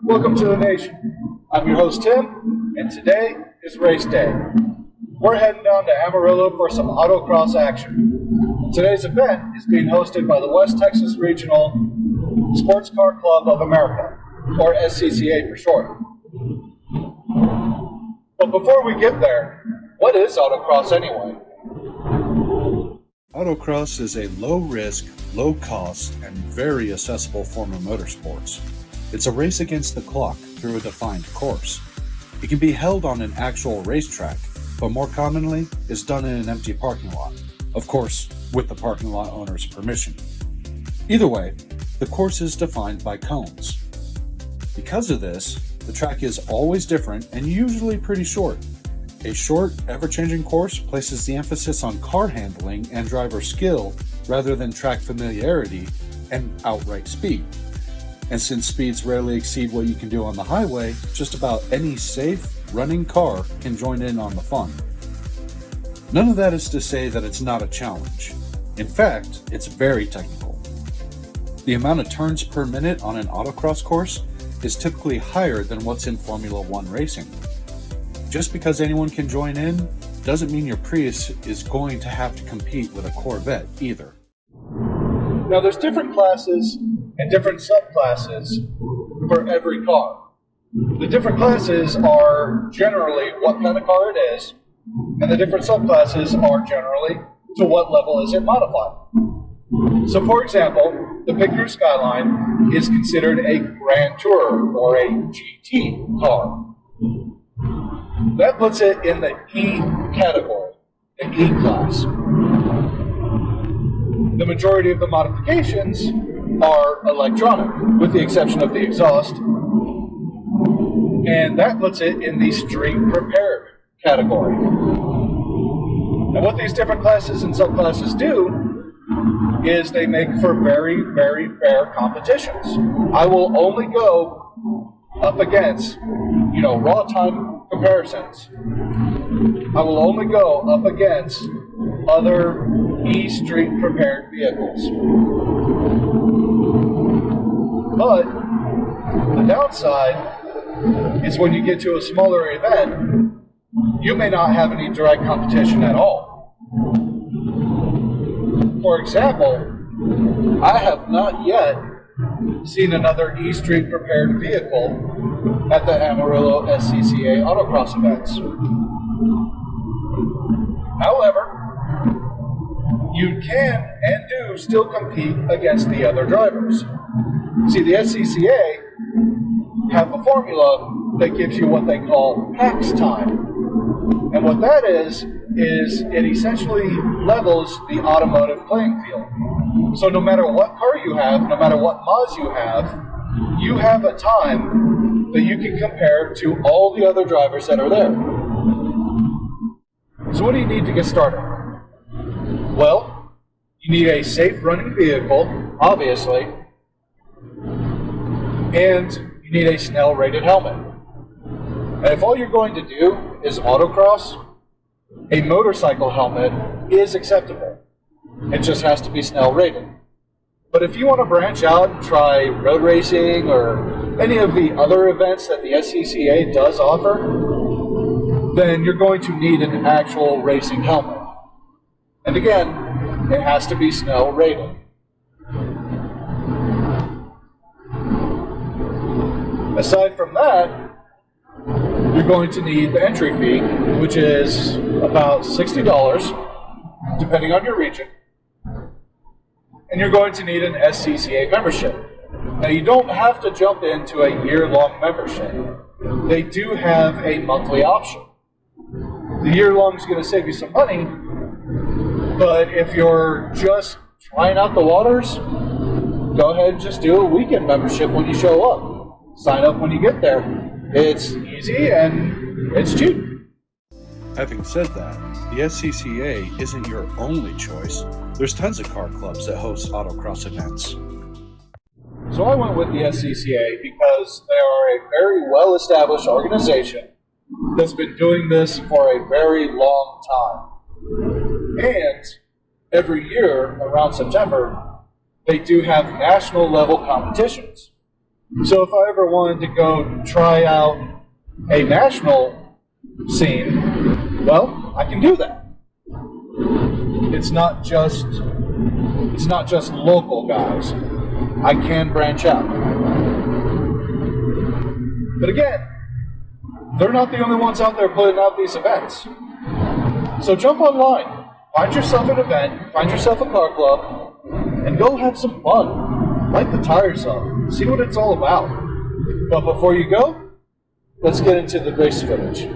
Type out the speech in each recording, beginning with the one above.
Welcome to the nation. I'm your host Tim, and today is race day. We're heading down to Amarillo for some autocross action. Today's event is being hosted by the West Texas Regional Sports Car Club of America, or SCCA for short. But before we get there, what is autocross anyway? Autocross is a low-risk, low-cost, and very accessible form of motorsports. It's a race against the clock through a defined course. It can be held on an actual racetrack, but more commonly is done in an empty parking lot. Of course, with the parking lot owner's permission. Either way, the course is defined by cones. Because of this, the track is always different and usually pretty short. A short, ever-changing course places the emphasis on car handling and driver skill rather than track familiarity and outright speed. And since speeds rarely exceed what you can do on the highway, just about any safe, running car can join in on the fun. None of that is to say that it's not a challenge. In fact, it's very technical. The amount of turns per minute on an autocross course is typically higher than what's in Formula One racing. Just because anyone can join in doesn't mean your Prius is going to have to compete with a Corvette either. Now there's different classes and different subclasses for every car. The different classes are generally what kind of car it is, and the different subclasses are generally to what level is it modified. So for example, the Pit Crew Skyline is considered a Grand Tourer or a GT car. That puts it in the E category, the E class. The majority of the modifications are electronic, with the exception of the exhaust, and that puts it in the street prepared category. And what these different classes and subclasses do is they make for very, very fair competitions. I will only go up against, raw time comparisons. I will only go up against other E-Street prepared vehicles. But the downside is when you get to a smaller event, you may not have any direct competition at all. For example, I have not yet seen another E-Street prepared vehicle at the Amarillo SCCA Autocross events. However, you can and do still compete against the other drivers. See, the SCCA have a formula that gives you what they call PAX time. And what that is it essentially levels the automotive playing field. So no matter what car you have, no matter what mods you have a time that you can compare to all the other drivers that are there. So what do you need to get started? Well, you need a safe running vehicle, obviously, and you need a Snell rated helmet. And if all you're going to do is autocross, a motorcycle helmet is acceptable. It just has to be Snell rated. But if you want to branch out and try road racing or any of the other events that the SCCA does offer, then you're going to need an actual racing helmet. And again, it has to be Snell rated. Aside from that, you're going to need the entry fee, which is about $60, depending on your region. And you're going to need an SCCA membership. Now, you don't have to jump into a year-long membership. They do have a monthly option. The year-long is going to save you some money, but if you're just trying out the waters, go ahead and just do a weekend membership when you show up. Sign up when you get there. It's easy and it's cheap. Having said that, the SCCA isn't your only choice. There's tons of car clubs that host autocross events. So I went with the SCCA because they are a very well-established organization that's been doing this for a very long time. And every year, around September, they do have national level competitions. So if I ever wanted to go try out a national scene, well, I can do that. It's not just local guys. I can branch out. But again, they're not the only ones out there putting out these events. So jump online, find yourself an event, find yourself a car club, and go have some fun. Light the tires up, see what it's all about. But before you go, let's get into the race footage.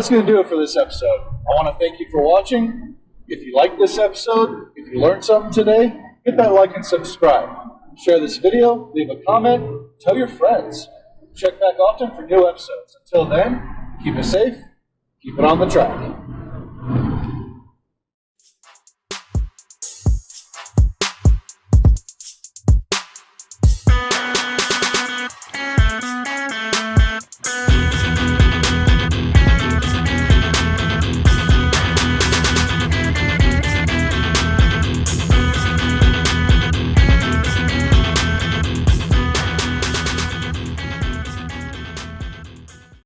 That's going to do it for this episode. I want to thank you for watching. If you liked this episode, if you learned something today, hit that like and subscribe. Share this video, leave a comment, tell your friends. Check back often for new episodes. Until then, keep it safe, keep it on the track.